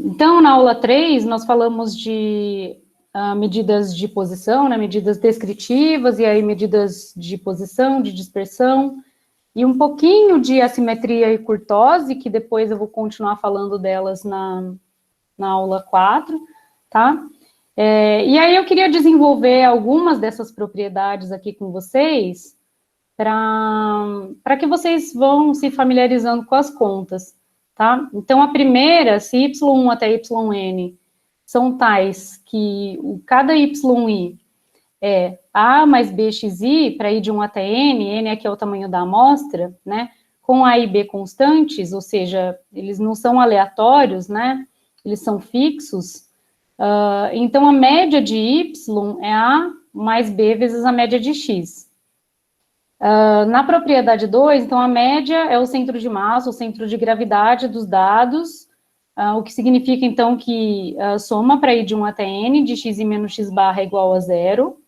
Então, na aula 3, nós falamos de medidas de posição, né, medidas descritivas, e aí medidas de posição, de dispersão, e um pouquinho de assimetria e curtose, que depois eu vou continuar falando delas na aula 4, tá? E aí eu queria desenvolver algumas dessas propriedades aqui com vocês, para que vocês vão se familiarizando com as contas, tá? Então, a primeira, se y1 até yn são tais que cada yi é a mais bxi, para ir de 1 até n aqui é o tamanho da amostra, né? Com a e b constantes, ou seja, eles não são aleatórios, né? Eles são fixos. Então, a média de y é a mais b vezes a média de x. Na propriedade 2, então, a média é o centro de massa, o centro de gravidade dos dados, o que significa, então, que a soma para ir de 1 até n, de x menos x barra é igual a 0.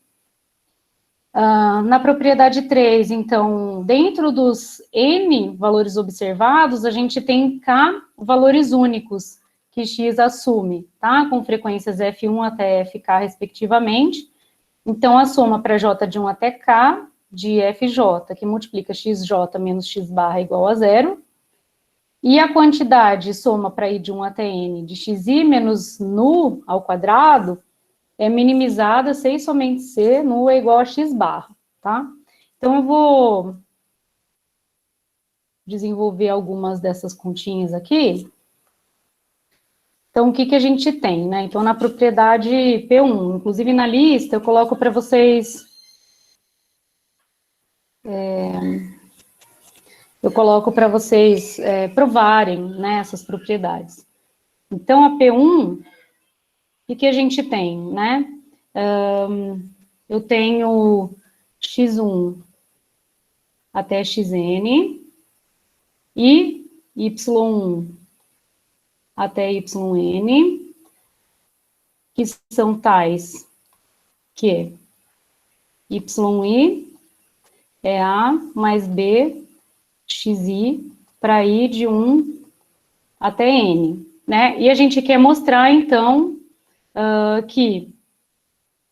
Na propriedade 3, então, dentro dos n valores observados, a gente tem k valores únicos, que x assume, tá? Com frequências f1 até fk, respectivamente. Então, a soma para j de 1 até k, de fj, que multiplica xj menos x barra igual a 0. E a quantidade soma para i de 1 até n de xi menos nu ao quadrado é minimizada se e somente se nu é igual a x barra, tá? Então, eu vou desenvolver algumas dessas continhas aqui. Então, o que a gente tem, né? Então, na propriedade P1, inclusive na lista, eu coloco para vocês... provarem, né, essas propriedades. Então, a P1, o que a gente tem, né? Eu tenho x1 até xn e y1 até yn, que são tais que yi é a mais b xi para i de 1 até n, né? E a gente quer mostrar, então,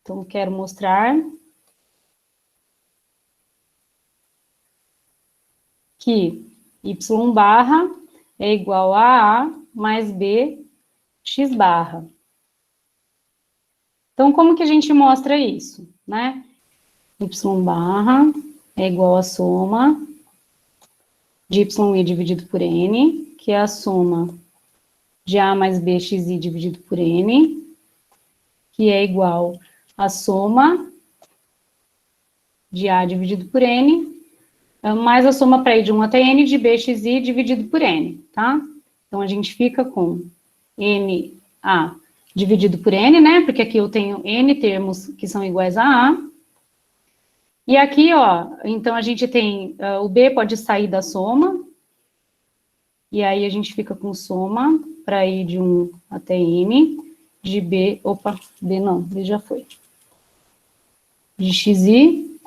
então, quero mostrar que y barra é igual a A mais B x barra. Então, como que a gente mostra isso, né? Y barra é igual a soma de yi dividido por n, que é a soma de A mais B xi dividido por n, que é igual a soma de A dividido por n, mais a soma para i de 1 até n de bxi dividido por n, tá? Então, a gente fica com NA dividido por n, né? Porque aqui eu tenho n termos que são iguais a A. E aqui, ó, então a gente tem, o B pode sair da soma, e aí a gente fica com soma para i de 1 até n, de B, opa, B não, B já foi, de xi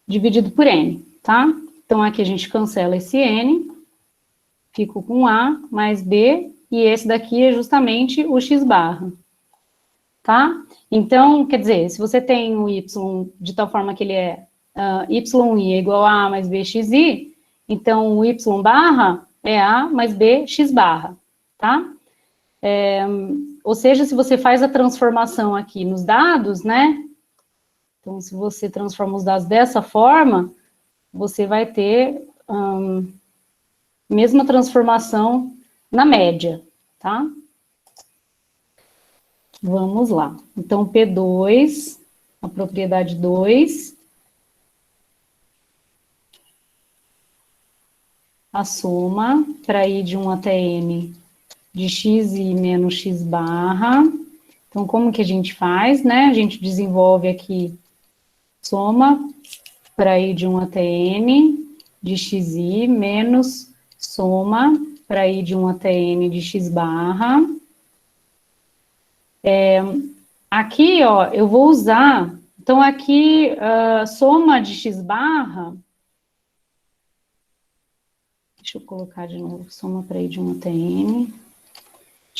dividido por n, tá? Então, aqui a gente cancela esse n, fico com A mais B, e esse daqui é justamente o x barra, tá? Então, quer dizer, se você tem o y de tal forma que ele é yi é igual a A mais B xi, então o y barra é A mais B x barra, tá? Ou seja, se você faz a transformação aqui nos dados, né? Então, se você transforma os dados dessa forma, você vai ter mesma transformação na média, tá? Vamos lá. Então, P2, a propriedade 2, a soma para i de 1 até n de xi menos x barra. Então, como que a gente faz, né? A gente desenvolve aqui soma para i de 1 até n de xi menos soma para i de 1 até n de x barra. Aqui, ó, eu vou usar, então aqui, soma de x barra, deixa eu colocar de novo, soma para i de 1 até n,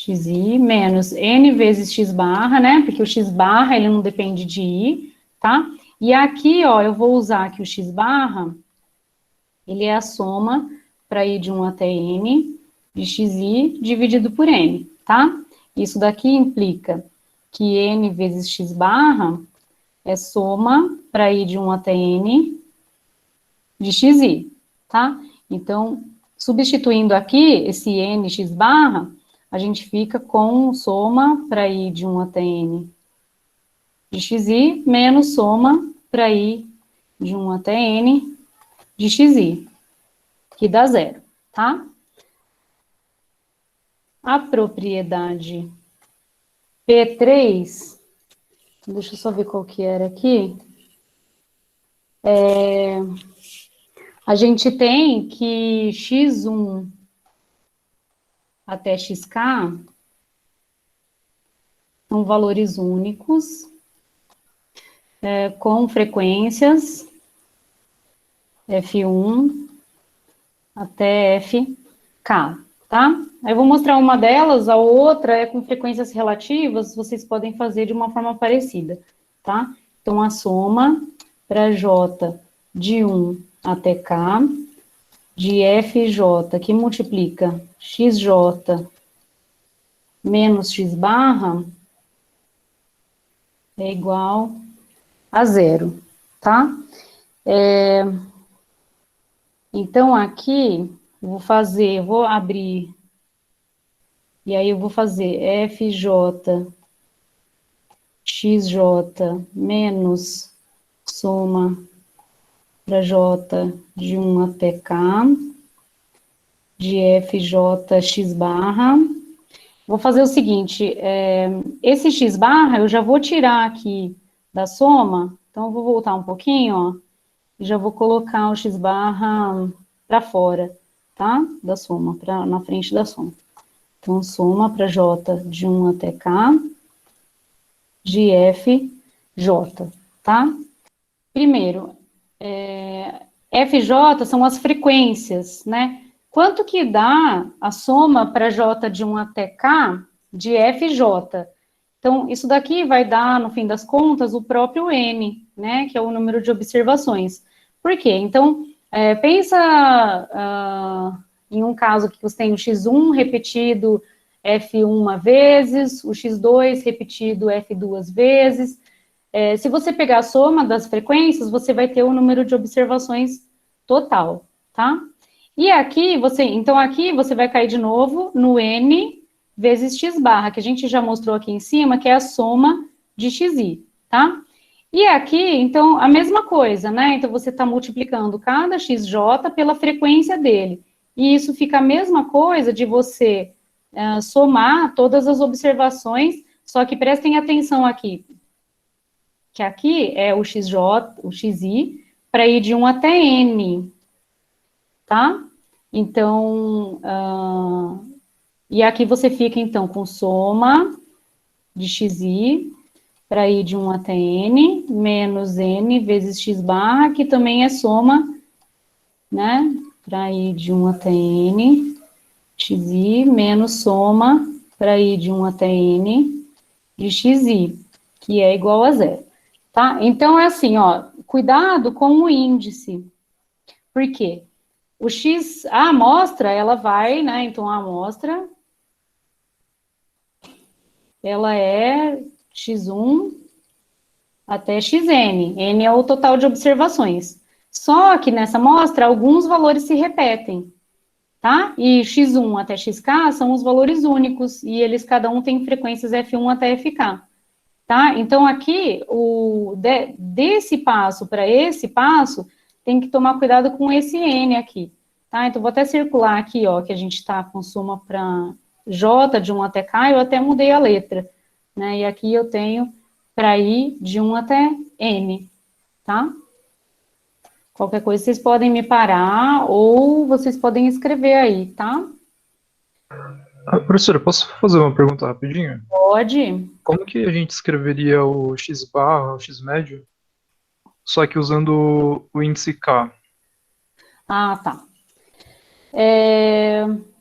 xi menos n vezes x barra, né? Porque o x barra, ele não depende de i, tá? E aqui, ó, eu vou usar aqui o x barra, ele é a soma para i de 1 até n de xi dividido por n, tá? Isso daqui implica que n vezes x barra é soma para i de 1 até n de xi, tá? Então, substituindo aqui esse n x barra, a gente fica com soma para i de 1 até n de xi, menos soma para i de 1 até n de xi, que dá zero, tá? A propriedade P3, deixa eu só ver qual que era aqui, a gente tem que x1 até xk são valores únicos, com frequências F1 até Fk, tá? Aí eu vou mostrar uma delas, a outra é com frequências relativas, vocês podem fazer de uma forma parecida, tá? Então, a soma para J de 1 até K, de FJ, que multiplica XJ menos X barra, é igual a zero, tá? Então, aqui, eu vou abrir, e aí eu vou fazer FJ, XJ menos soma para J de 1 até K, de FJ x barra. Vou fazer o seguinte, esse x barra eu já vou tirar aqui da soma, então eu vou voltar um pouquinho, ó, e já vou colocar o x barra para fora, tá? Da soma, na frente da soma. Então, soma para J de 1 até K, de FJ, tá? Primeiro, FJ são as frequências, né? Quanto que dá a soma para J de 1 até K de FJ? Então, isso daqui vai dar, no fim das contas, o próprio N, né? Que é o número de observações. Por quê? Então, pensa em um caso que você tem o x1 repetido F1 uma vezes, o x2 repetido F duas vezes. Se você pegar a soma das frequências, você vai ter o número de observações total, tá? E aqui aqui você vai cair de novo no N vezes X barra, que a gente já mostrou aqui em cima, que é a soma de XI, tá? E aqui, então, a mesma coisa, né? Então, você está multiplicando cada XJ pela frequência dele. E isso fica a mesma coisa de você somar todas as observações, só que prestem atenção aqui, que aqui é o XJ, o XI, para ir de 1 até N, tá? Então, e aqui você fica, então, com soma de XI, para ir de 1 até N, menos N vezes X barra, que também é soma, né? Para ir de 1 até N, XI, menos soma, para ir de 1 até N, de XI, que é igual a zero. Tá? Então, é assim, ó, cuidado com o índice. Por quê? A amostra, ela vai, né, então a amostra, ela é x1 até xn, n é o total de observações. Só que nessa amostra, alguns valores se repetem, tá? E x1 até xk são os valores únicos, e eles, cada um tem frequências f1 até fk. Tá? Então, aqui, desse passo para esse passo, tem que tomar cuidado com esse N aqui, tá? Então, vou até circular aqui, ó, que a gente está com soma para J de 1 até K, eu até mudei a letra, né? E aqui eu tenho para I de 1 até N, tá? Qualquer coisa, vocês podem me parar ou vocês podem escrever aí, tá? Professora, posso fazer uma pergunta rapidinho? Pode. Como que a gente escreveria o x barra, o x médio, só que usando o índice K? Ah, tá.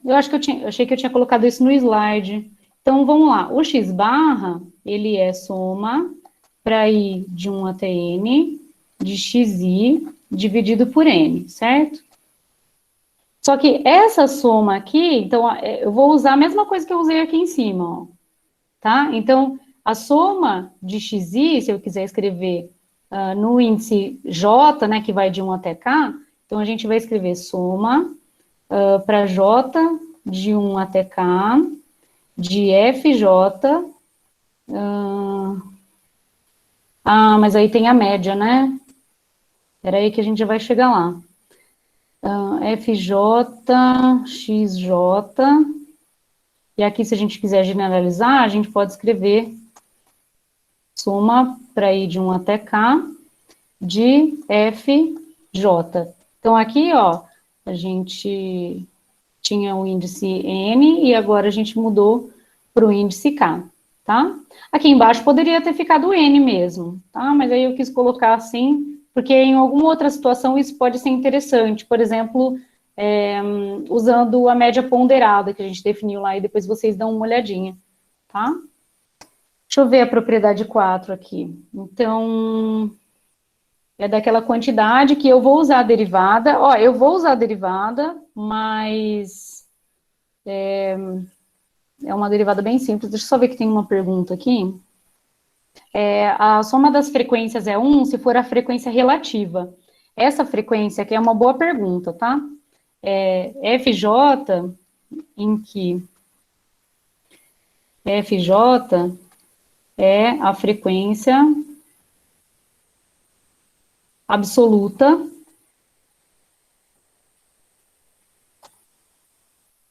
Eu acho que eu achei que eu tinha colocado isso no slide. Então, vamos lá. O x barra, ele é soma para i de 1 até n de xi dividido por n, certo? Só que essa soma aqui, então, eu vou usar a mesma coisa que eu usei aqui em cima, ó, tá? Então, a soma de xi, se eu quiser escrever no índice j, né, que vai de 1 até k, então a gente vai escrever soma para j de 1 até k, de fj, mas aí tem a média, né? Espera aí que a gente já vai chegar lá. FJ, XJ, e aqui se a gente quiser generalizar, a gente pode escrever soma para ir de 1 até K, de FJ. Então, aqui, ó, a gente tinha o índice N e agora a gente mudou para o índice K, tá? Aqui embaixo poderia ter ficado N mesmo, tá? Mas aí eu quis colocar assim, porque em alguma outra situação isso pode ser interessante. Por exemplo, usando a média ponderada que a gente definiu lá e depois vocês dão uma olhadinha, tá? Deixa eu ver a propriedade 4 aqui. Então, é daquela quantidade que eu vou usar a derivada. Ó, eu vou usar a derivada, mas é uma derivada bem simples. Deixa eu só ver que tem uma pergunta aqui. A soma das frequências é 1 se for a frequência relativa. Essa frequência aqui é uma boa pergunta, tá? FJ, em que FJ é a frequência absoluta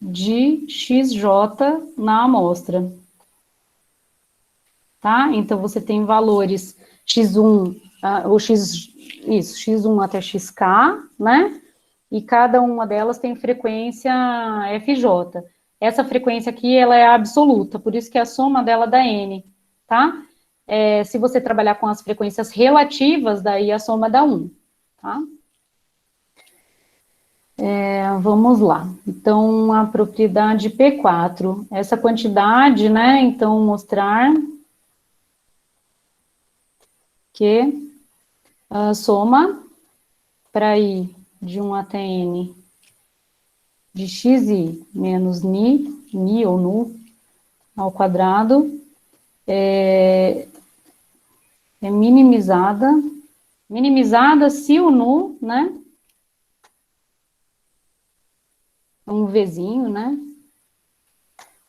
de XJ na amostra. Tá? Então, você tem valores x1, ou x1 até xk, né? E cada uma delas tem frequência FJ. Essa frequência aqui, ela é absoluta, por isso que a soma dela dá N, tá? Se você trabalhar com as frequências relativas, daí a soma dá 1, tá? Vamos lá. Então, a propriedade P4, essa quantidade, né? Então, mostrar que a soma para i de 1 até n de xi menos ni ou nu ao quadrado é minimizada se o nu, né? Um Vzinho, né?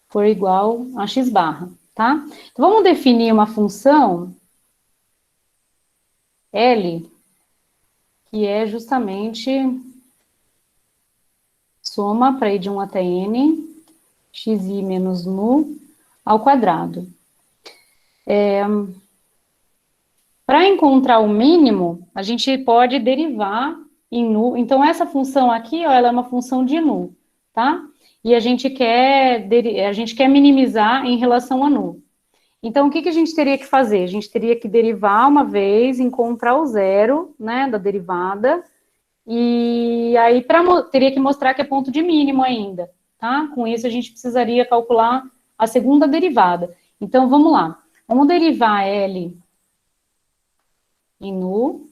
For igual a x barra, tá? Então, vamos definir uma função L, que é justamente soma para i de 1 até n, xi menos nu ao quadrado. Para encontrar o mínimo, a gente pode derivar em nu. Então, essa função aqui, ó, ela é uma função de nu, tá? E a gente quer minimizar em relação a nu. Então, o que a gente teria que fazer? A gente teria que derivar uma vez, encontrar o zero, né, da derivada, e aí teria que mostrar que é ponto de mínimo ainda, tá? Com isso, a gente precisaria calcular a segunda derivada. Então, vamos lá. Vamos derivar L em nu.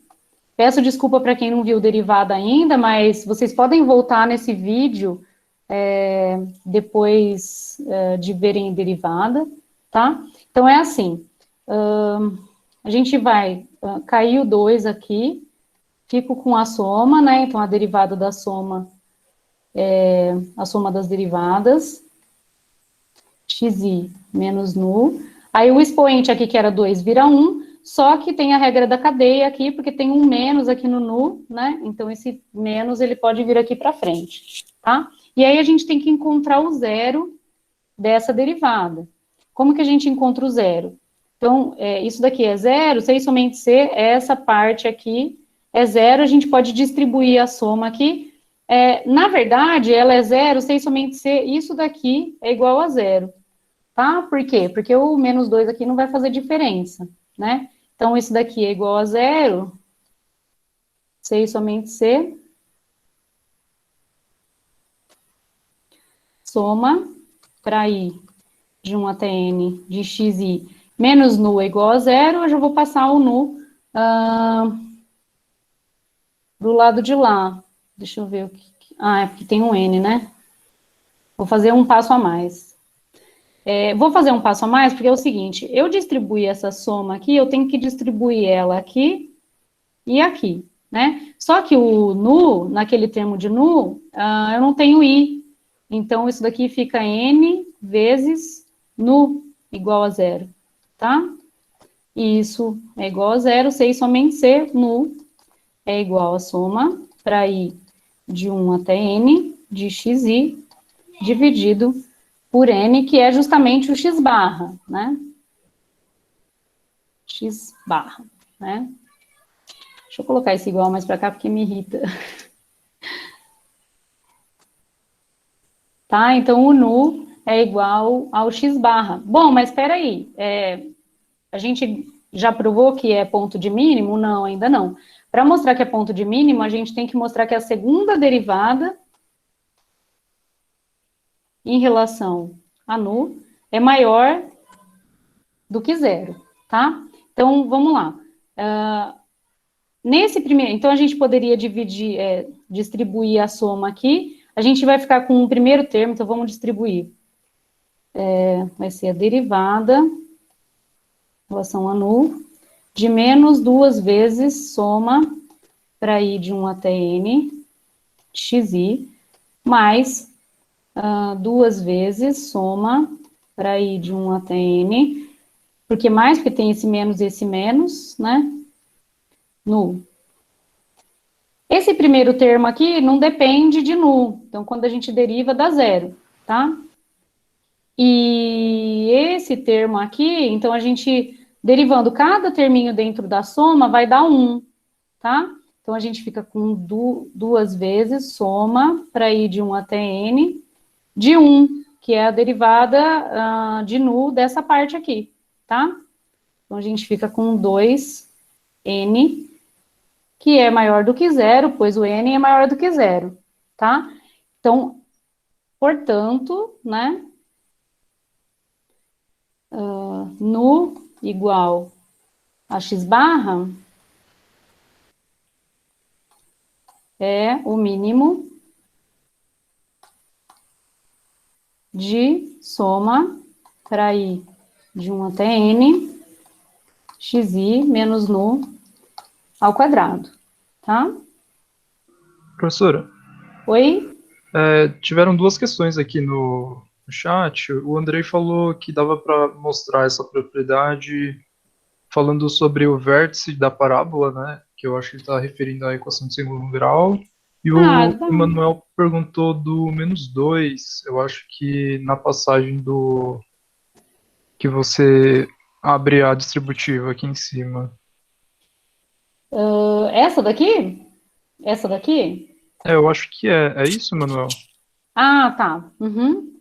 Peço desculpa para quem não viu derivada ainda, mas vocês podem voltar nesse vídeo depois de verem derivada, tá? Então, é assim, a gente vai cair o 2 aqui, fico com a soma, né? Então, a derivada da soma é a soma das derivadas, xi menos nu. Aí, o expoente aqui, que era 2, vira 1, só que tem a regra da cadeia aqui, porque tem um menos aqui no nu, né? Então, esse menos, ele pode vir aqui para frente, tá? E aí, a gente tem que encontrar o zero dessa derivada. Como que a gente encontra o zero? Então, isso daqui é zero, C somente C, essa parte aqui é zero, a gente pode distribuir a soma aqui. Na verdade, ela é zero, C somente C, isso daqui é igual a zero, tá? Por quê? Porque o menos 2 aqui não vai fazer diferença, né? Então, isso daqui é igual a zero, C somente C, soma para i de 1 até n de xi menos nu é igual a zero, eu já vou passar o nu do lado de lá. Deixa eu ver o que... Ah, é porque tem um n, né? Vou fazer um passo a mais. Vou fazer um passo a mais, porque é o seguinte, eu distribuí essa soma aqui, eu tenho que distribuir ela aqui e aqui, né? Só que o nu, naquele termo de nu, eu não tenho i. Então, isso daqui fica n vezes nu igual a zero, tá? E isso é igual a zero, sei somente ser nu é igual a soma para i de 1 até n de xi dividido por n, que é justamente o x barra, né? X barra, né? Deixa eu colocar esse igual mais para cá, porque me irrita. Tá? Então, o nu é igual ao x barra. Bom, mas espera aí. A gente já provou que é ponto de mínimo? Não, ainda não. Para mostrar que é ponto de mínimo, a gente tem que mostrar que a segunda derivada em relação a nu é maior do que zero, tá? Então, vamos lá. Nesse primeiro, então a gente poderia dividir, distribuir a soma aqui, a gente vai ficar com o primeiro termo, então vamos distribuir. Vai ser a derivada, em relação a nu, de menos duas vezes soma para i de 1 até n, xi, mais duas vezes soma para i de 1 até n, porque mais, porque tem esse menos, né? Nu. Esse primeiro termo aqui não depende de nu, então quando a gente deriva dá zero, tá? E esse termo aqui, então a gente, derivando cada terminho dentro da soma, vai dar 1, tá? Então a gente fica com duas vezes soma para i de 1 até n, de 1, que é a derivada de nu dessa parte aqui, tá? Então a gente fica com 2n, que é maior do que zero, pois o n é maior do que zero, tá? Então, portanto, né, nu igual a x barra é o mínimo de soma para i de 1 até n, xi menos nu ao quadrado, tá? Professora, Oi? tiveram duas questões aqui no chat. O Andrei falou que dava para mostrar essa propriedade falando sobre o vértice da parábola, né? Que eu acho que ele está referindo à equação de segundo grau. E Ah, o tá. Emanuel perguntou do menos 2. Eu acho que na passagem do que você abre a distributiva aqui em cima. Essa daqui? Essa daqui? Eu acho que é. É isso, Emanuel? Ah, tá. Uhum.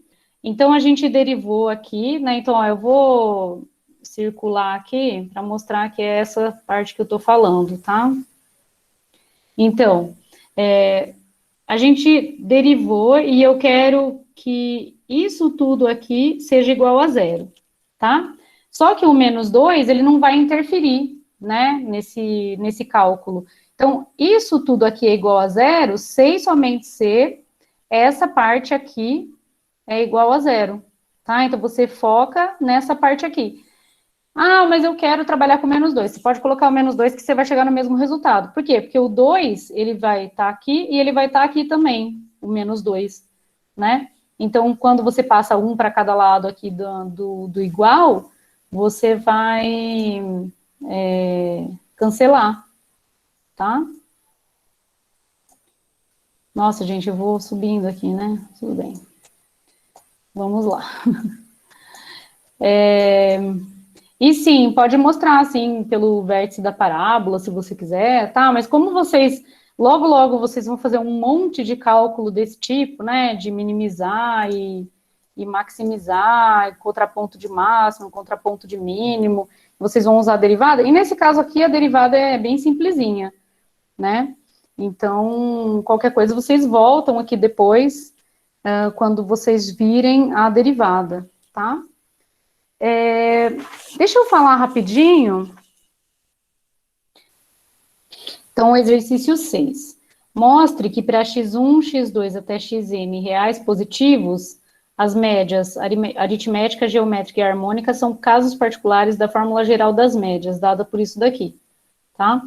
Então, a gente derivou aqui, né? Então, ó, eu vou circular aqui para mostrar que é essa parte que eu estou falando, tá? Então, a gente derivou e eu quero que isso tudo aqui seja igual a zero, tá? Só que o menos 2, ele não vai interferir, né, nesse cálculo. Então, isso tudo aqui é igual a zero, sei somente se essa parte aqui é igual a zero, tá? Então, você foca nessa parte aqui. Ah, mas eu quero trabalhar com menos 2. Você pode colocar o menos 2 que você vai chegar no mesmo resultado. Por quê? Porque o 2, ele vai estar aqui e ele vai estar aqui também, o menos 2, né? Então, quando você passa um para cada lado aqui do igual, você vai cancelar, tá? Nossa, gente, eu vou subindo aqui, né? Tudo bem. Vamos lá. E sim, pode mostrar, assim, pelo vértice da parábola, se você quiser, tá? Mas como vocês, logo, logo, vocês vão fazer um monte de cálculo desse tipo, né? De minimizar e maximizar, e contraponto de máximo, contraponto de mínimo, vocês vão usar a derivada. E nesse caso aqui, a derivada é bem simplesinha, né? Então, qualquer coisa, vocês voltam aqui depois, quando vocês virem a derivada, tá? Deixa eu falar rapidinho. Então, exercício 6. Mostre que para x1, x2 até xn reais positivos, as médias aritmética, geométrica e harmônica são casos particulares da fórmula geral das médias, dada por isso daqui, tá?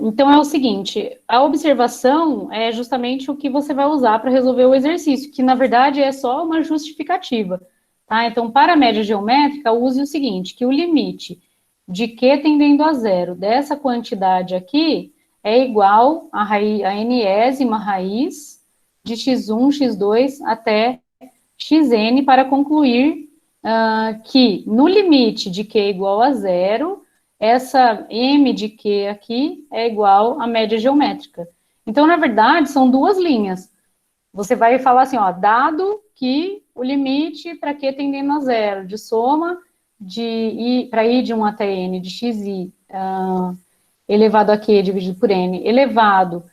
Então, é o seguinte, a observação é justamente o que você vai usar para resolver o exercício, que, na verdade, é só uma justificativa, tá? Então, para a média geométrica, use o seguinte, que o limite de Q tendendo a zero dessa quantidade aqui é igual a enésima raiz de x1, x2 até xn para concluir que no limite de Q igual a zero, essa m de Q aqui é igual à média geométrica. Então, na verdade, são duas linhas. Você vai falar assim, ó, dado que o limite para Q tendendo a zero de soma para i de 1 até n de xi elevado a Q dividido por n elevado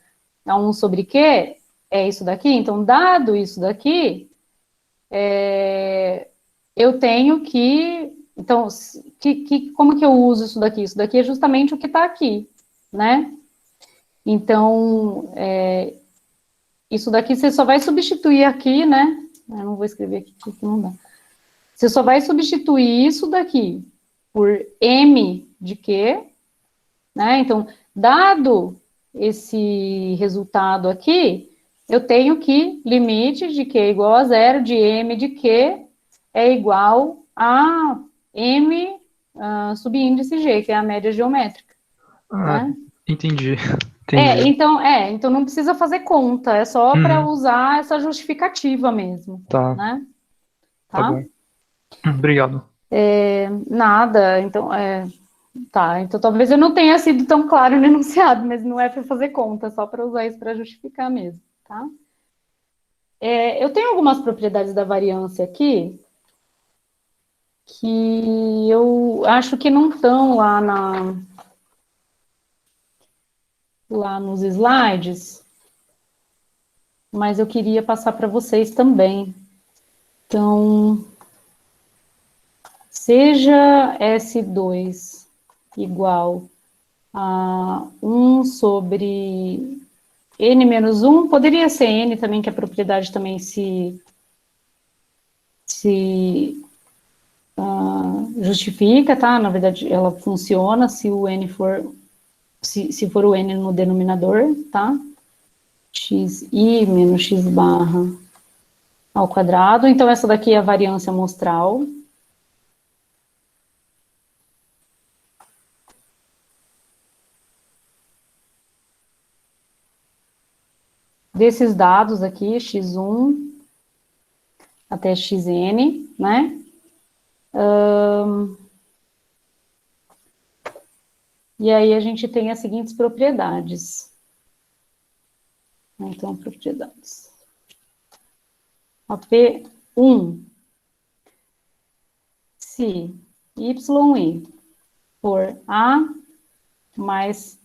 a 1 sobre Q é isso daqui. Então, dado isso daqui, eu tenho que... Então, como que eu uso isso daqui? Isso daqui é justamente o que está aqui, né? Então, isso daqui você só vai substituir aqui, né? Eu não vou escrever aqui, porque não dá. Você só vai substituir isso daqui por m de Q, né? Então, dado esse resultado aqui, eu tenho que limite de Q igual a zero, de m de Q é igual a m subíndice G, que é a média geométrica. Ah, Né? entendi. Entendi. Então não precisa fazer conta, é só para usar essa justificativa mesmo, Tá, né? tá Tá? bom. Obrigado. Nada, então, tá, então talvez eu não tenha sido tão claro no enunciado, mas não é para fazer conta, é só para usar isso para justificar mesmo, tá? Eu tenho algumas propriedades da variância aqui, que eu acho que não estão lá nos slides, mas eu queria passar para vocês também. Então, seja S2 igual a 1 sobre n menos 1, poderia ser n também, que a propriedade também se justifica, tá? Na verdade, ela funciona se o n for, se for o n no denominador, tá? xi menos x barra ao quadrado. Então, essa daqui é a variância amostral. Desses dados aqui, x1 até xn, né? E aí a gente tem as seguintes propriedades. Então, propriedades. A P1, se yi for A mais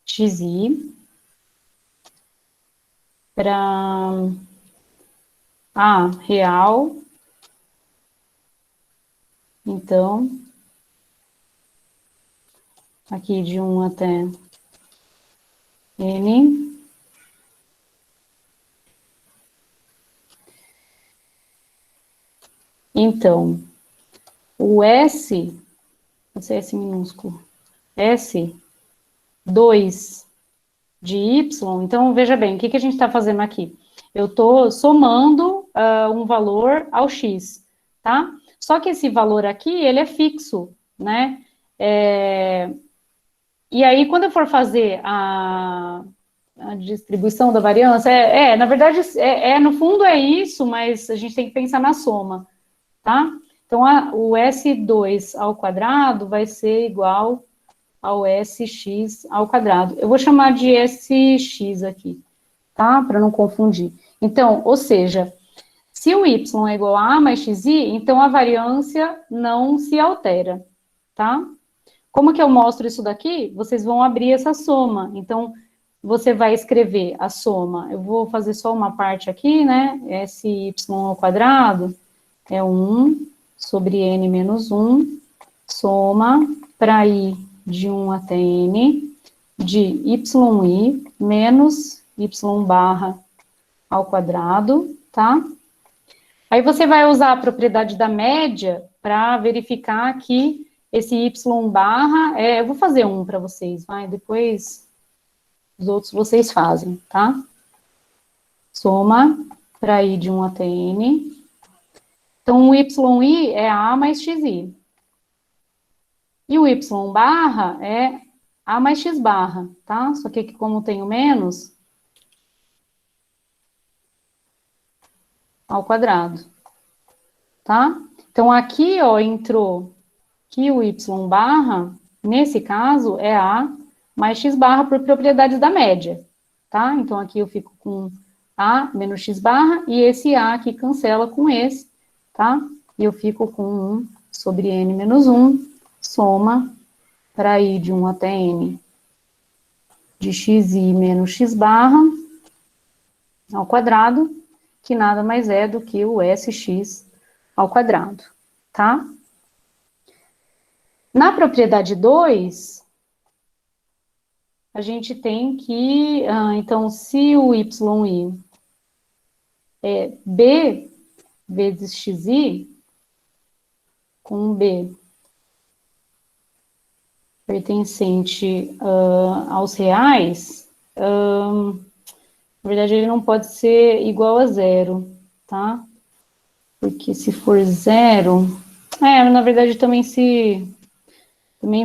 xi, para A real, então, aqui de 1 até n, então, o S, esse S minúsculo, S2 de Y, então, veja bem, o que a gente está fazendo aqui? Eu estou somando um valor ao X, tá? Só que esse valor aqui, ele é fixo, né? E aí, quando eu for fazer a distribuição da variância, na verdade, no fundo é isso, mas a gente tem que pensar na soma, tá? Então, o S2 ao quadrado vai ser igual ao SX ao quadrado. Eu vou chamar de SX aqui, tá? Para não confundir. Então, ou seja, se o Y é igual a A mais XI, então a variância não se altera, tá? Como que eu mostro isso daqui? Vocês vão abrir essa soma. Então, você vai escrever a soma. Eu vou fazer só uma parte aqui, né? SY ao quadrado é 1 sobre n menos 1, soma para i de 1 até n, de yi menos y barra ao quadrado, tá? Aí você vai usar a propriedade da média para verificar que esse y barra, eu vou fazer um para vocês, vai, depois os outros vocês fazem, tá? Soma para i de 1 até n. Então, o yi é a mais xi. E o y barra é a mais x barra, tá? Só que como tem o menos, ao quadrado, tá? Então, aqui, ó, entrou que o y barra, nesse caso, é a mais x barra por propriedades da média, tá? Então, aqui eu fico com a menos x barra, e esse a aqui cancela com esse, tá? E eu fico com 1 sobre n menos 1, soma para i de 1 até n de xi menos x barra ao quadrado, que nada mais é do que o sx ao quadrado, tá? Na propriedade 2, a gente tem que, então, se o yi é b vezes xi, com b pertencente aos reais, na verdade, ele não pode ser igual a zero, tá? Porque se for zero, na verdade também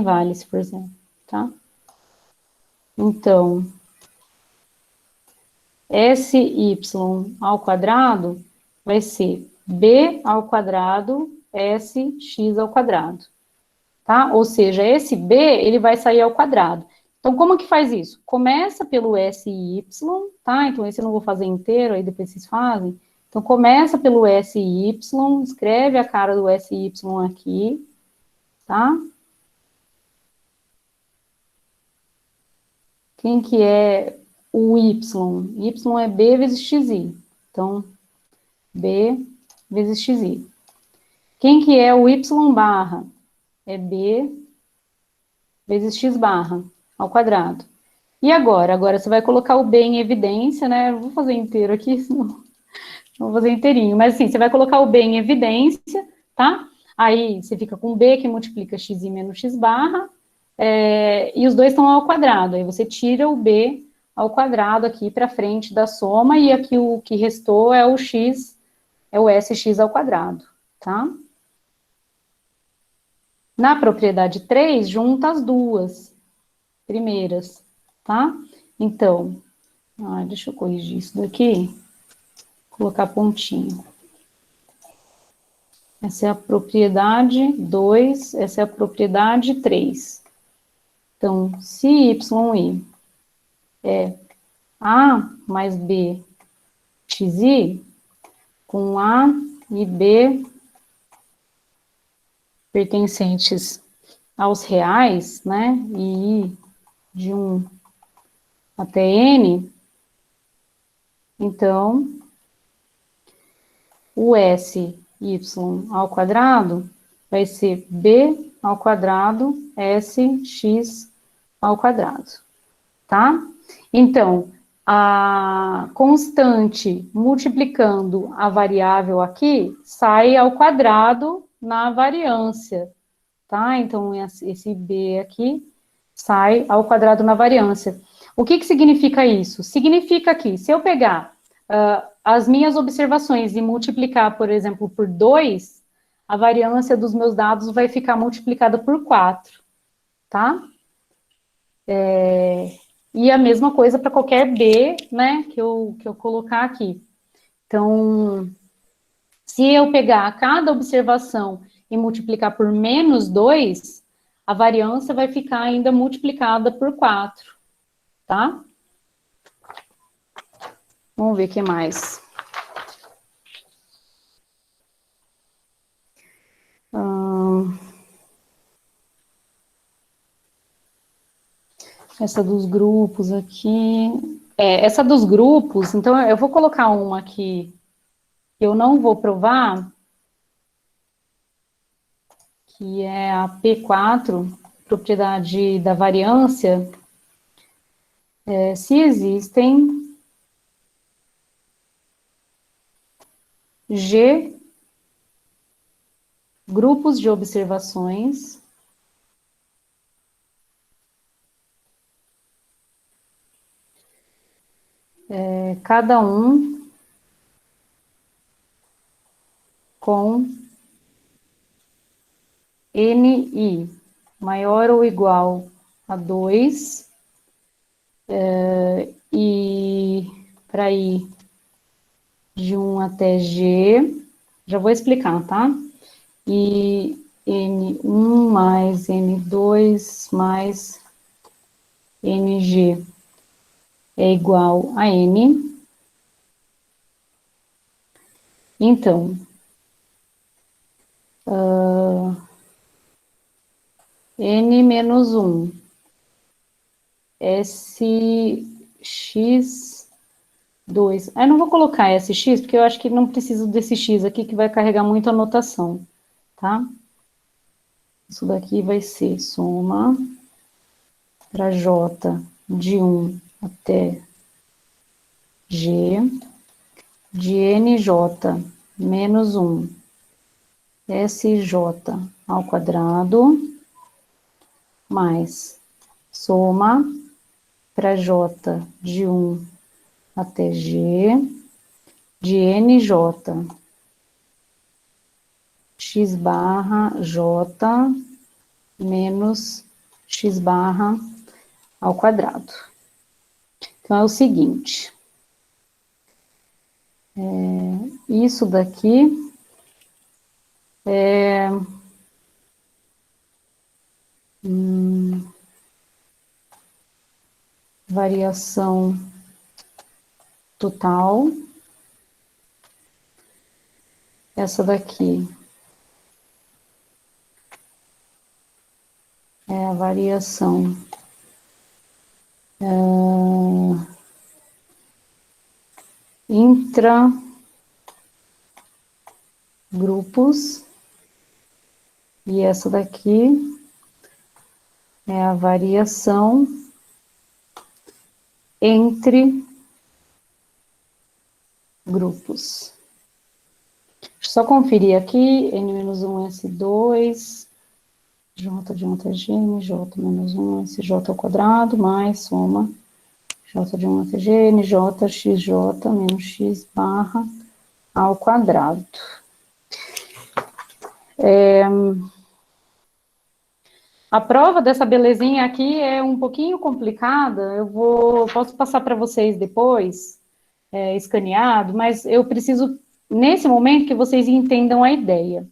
vale se for zero, tá? Então, sy ao quadrado vai ser b ao quadrado sx ao quadrado, tá? Ou seja, esse b, ele vai sair ao quadrado. Então, como que faz isso? Começa pelo SY, tá? Então, esse eu não vou fazer inteiro, aí depois vocês fazem. Então, começa pelo SY, escreve a cara do SY aqui, tá? Quem que é o Y? Y é B vezes XI. Então, B vezes XI. Quem que é o Y barra? É B vezes X barra ao quadrado. E agora? Agora você vai colocar o B em evidência, né? Eu vou fazer inteiro aqui, senão não vou fazer inteirinho. Mas assim, você vai colocar o B em evidência, tá? Aí você fica com B que multiplica XI menos X barra, e os dois estão ao quadrado. Aí você tira o B ao quadrado aqui para frente da soma, e aqui o que restou é o X, é o SX ao quadrado, tá? Na propriedade 3, junta as duas primeiras, tá? Então, deixa eu corrigir isso daqui, colocar pontinho. Essa é a propriedade 2, essa é a propriedade 3. Então, se yi é a mais b xi, com a e b pertencentes aos reais, né, e i de 1 até n, então, o sy ao quadrado vai ser b ao quadrado sx ao quadrado, tá? Então, a constante multiplicando a variável aqui sai ao quadrado na variância, tá? Então, esse b aqui sai ao quadrado na variância. O que significa isso? Significa que, se eu pegar as minhas observações e multiplicar, por exemplo, por 2, a variância dos meus dados vai ficar multiplicada por 4, tá? E a mesma coisa para qualquer B, né, que eu colocar aqui. Então, se eu pegar cada observação e multiplicar por menos 2, a variância vai ficar ainda multiplicada por 4, tá? Vamos ver o que mais. Essa dos grupos aqui. Essa dos grupos, então eu vou colocar uma aqui que eu não vou provar, que é a P4, propriedade da variância, se existem G grupos de observações cada um com NI maior ou igual a 2, e para ir de 1 até G, já vou explicar, tá? E N1 mais N2 mais NG é igual a N. Então, N menos 1, SX2. Eu não vou colocar SX, porque eu acho que não preciso desse X aqui, que vai carregar muita anotação, tá? Isso daqui vai ser soma para J de 1 até G, de NJ menos 1, SJ ao quadrado, mais soma para J de 1 até G, de NJ, X barra J, menos X barra ao quadrado. Então, é o seguinte, isso daqui é variação total. Essa daqui é a variação intragrupos, e essa daqui é a variação entre grupos. Deixa eu só conferir aqui, N-1, S2, J de 1 até G, NJ menos 1, SJ ao quadrado, mais soma, J de 1 até G, NJ, XJ menos X barra ao quadrado. A prova dessa belezinha aqui é um pouquinho complicada, posso passar para vocês depois, escaneado, mas eu preciso, nesse momento, que vocês entendam a ideia.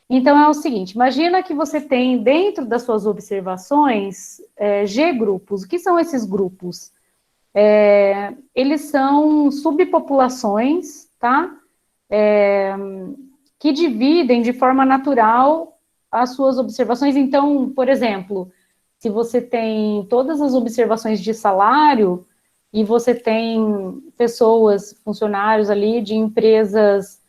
Então, é o seguinte, imagina que você tem dentro das suas observações G grupos. O que são esses grupos? Eles são subpopulações, tá? Que dividem de forma natural as suas observações. Então, por exemplo, se você tem todas as observações de salário e você tem pessoas, funcionários ali de empresas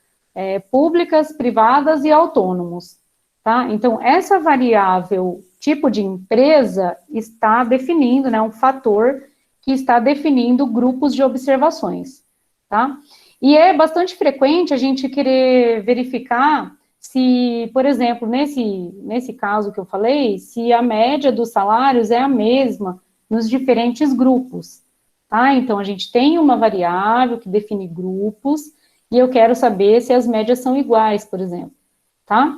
públicas, privadas e autônomos, tá? Então, essa variável tipo de empresa está definindo, né, um fator que está definindo grupos de observações, tá? E é bastante frequente a gente querer verificar se, por exemplo, nesse caso que eu falei, se a média dos salários é a mesma nos diferentes grupos, tá? Então, a gente tem uma variável que define grupos, e eu quero saber se as médias são iguais, por exemplo, tá?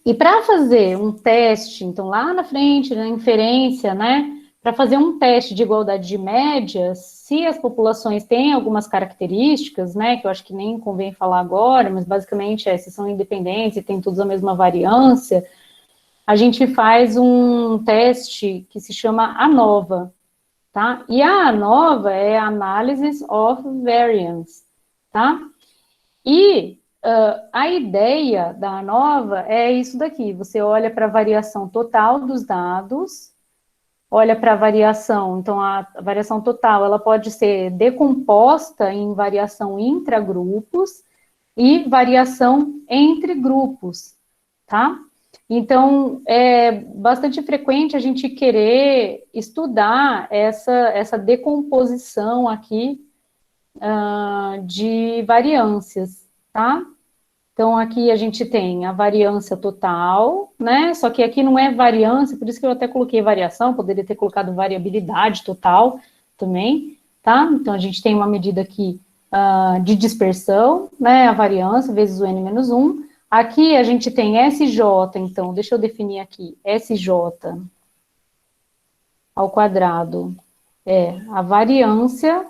E para fazer um teste, então, lá na frente, na inferência, né, para fazer um teste de igualdade de médias, se as populações têm algumas características, né, que eu acho que nem convém falar agora, mas basicamente se são independentes e têm todos a mesma variância, a gente faz um teste que se chama ANOVA, tá? E a ANOVA é Analysis of Variance, tá? E a ideia da ANOVA é isso daqui, você olha para a variação total dos dados, olha para a variação, então a variação total, ela pode ser decomposta em variação intragrupos e variação entre grupos, tá? Então, é bastante frequente a gente querer estudar essa decomposição aqui de variâncias, tá? Então, aqui a gente tem a variância total, né? Só que aqui não é variância, por isso que eu até coloquei variação, poderia ter colocado variabilidade total também, tá? Então, a gente tem uma medida aqui de dispersão, né? A variância vezes o n menos 1. Aqui a gente tem SJ, então, deixa eu definir aqui, SJ ao quadrado é a variância,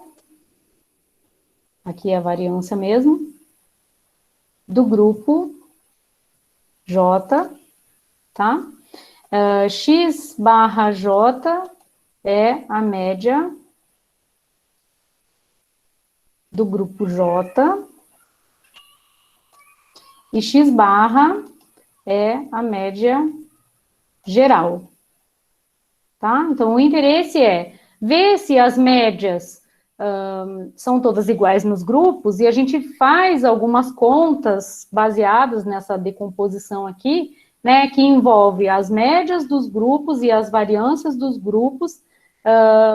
aqui é a variância mesmo, do grupo J, tá? X barra J é a média do grupo J, e X barra é a média geral, tá? Então, o interesse é ver se as médias são todas iguais nos grupos, e a gente faz algumas contas baseadas nessa decomposição aqui, né, que envolve as médias dos grupos e as variâncias dos grupos,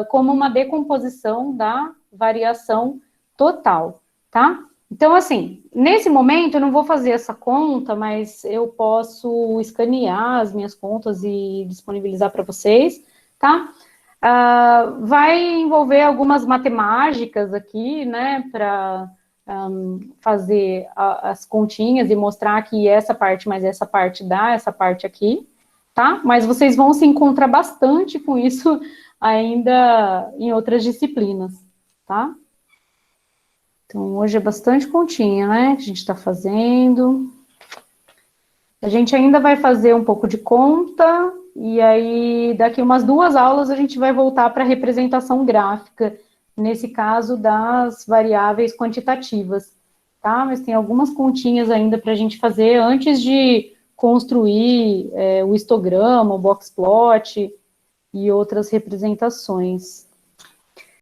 como uma decomposição da variação total, tá? Então, assim, nesse momento eu não vou fazer essa conta, mas eu posso escanear as minhas contas e disponibilizar para vocês, tá? Vai envolver algumas matemáticas aqui, né, para fazer as continhas e mostrar que essa parte mais essa parte dá essa parte aqui, tá? Mas vocês vão se encontrar bastante com isso ainda em outras disciplinas, tá? Então, hoje é bastante continha, né, que a gente está fazendo. A gente ainda vai fazer um pouco de conta, e aí daqui umas 2 aulas a gente vai voltar para a representação gráfica, nesse caso das variáveis quantitativas, tá? Mas tem algumas continhas ainda para a gente fazer antes de construir o histograma, o boxplot e outras representações.